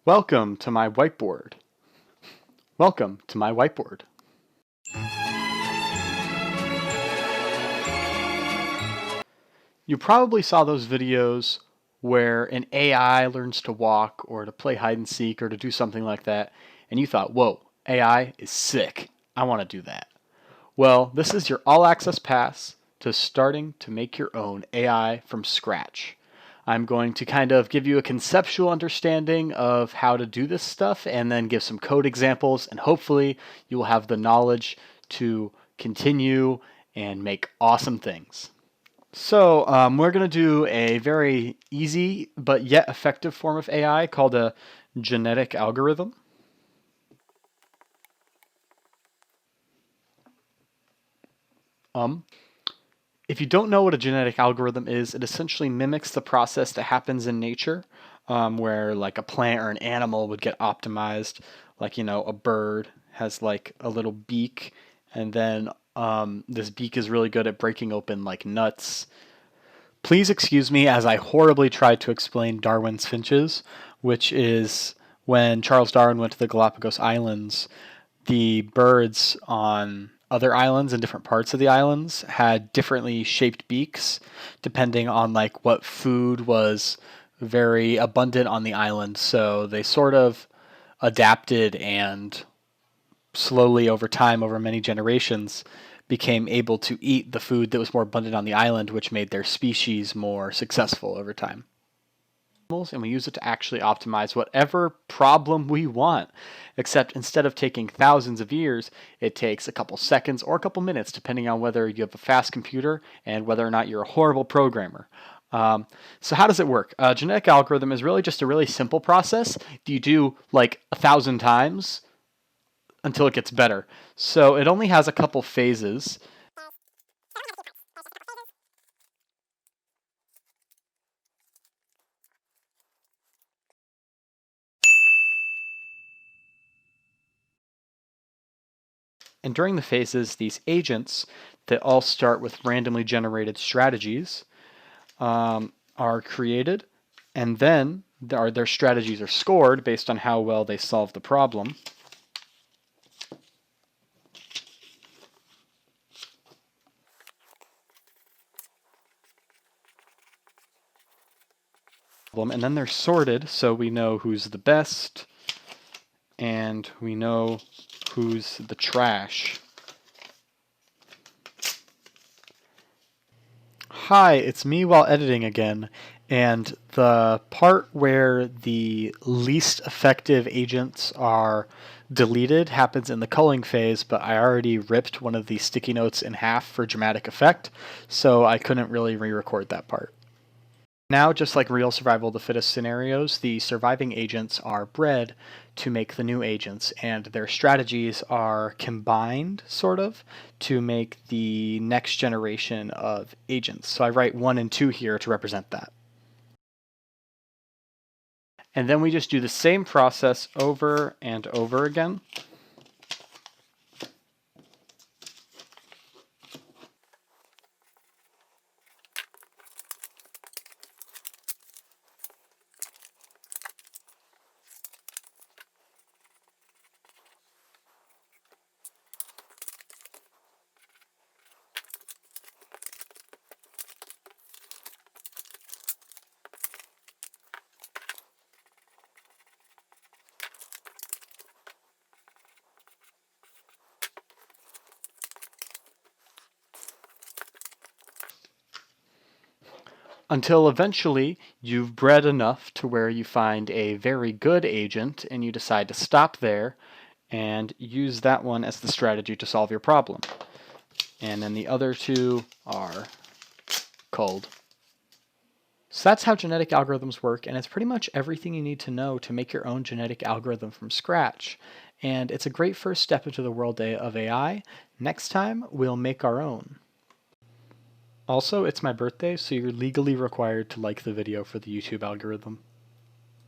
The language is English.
Welcome to my whiteboard. Welcome to my whiteboard. You probably saw those videos where an AI learns to walk or to play hide and seek or to do something like that, and you thought, whoa, AI is sick. I want to do that. Well, this is your all-access pass to starting to make your own AI from scratch. I'm going to kind of give you a conceptual understanding of how to do this stuff and then give some code examples, and hopefully you will have the knowledge to continue and make awesome things. So we're going to do a very easy but yet effective form of AI called a genetic algorithm. If you don't know what a genetic algorithm is, it essentially mimics the process that happens in nature, where like a plant or an animal would get optimized. Like, a bird has like a little beak, and then this beak is really good at breaking open like nuts. Please excuse me as I horribly tried to explain Darwin's finches, which is when Charles Darwin went to the Galapagos Islands, the birds on other islands and different parts of the islands had differently shaped beaks depending on like what food was very abundant on the island. So they sort of adapted and slowly over time, over many generations, became able to eat the food that was more abundant on the island, which made their species more successful over time. And we use it to actually optimize whatever problem we want, except instead of taking thousands of years, it takes a couple seconds or a couple minutes, depending on whether you have a fast computer and whether or not you're a horrible programmer. So how does it work? A genetic algorithm is really just a really simple process. You do like 1,000 times until it gets better. So it only has a couple phases. And during the phases, these agents that all start with randomly generated strategies are created, and then their strategies are scored based on how well they solve the problem. And then they're sorted so we know who's the best and we know who's the trash. Hi, it's me while editing again, and the part where the least effective agents are deleted happens in the culling phase, but I already ripped one of the sticky notes in half for dramatic effect, so I couldn't really re-record that part. Now, just like real survival of the fittest scenarios, the surviving agents are bred to make the new agents, and their strategies are combined, sort of, to make the next generation of agents. So I write 1 and 2 here to represent that. And then we just do the same process over and over again. Until eventually you've bred enough to where you find a very good agent and you decide to stop there and use that one as the strategy to solve your problem. And then the other two are culled. So that's how genetic algorithms work, and it's pretty much everything you need to know to make your own genetic algorithm from scratch. And it's a great first step into the world of AI. Next time, we'll make our own. Also, it's my birthday, so you're legally required to like the video for the YouTube algorithm.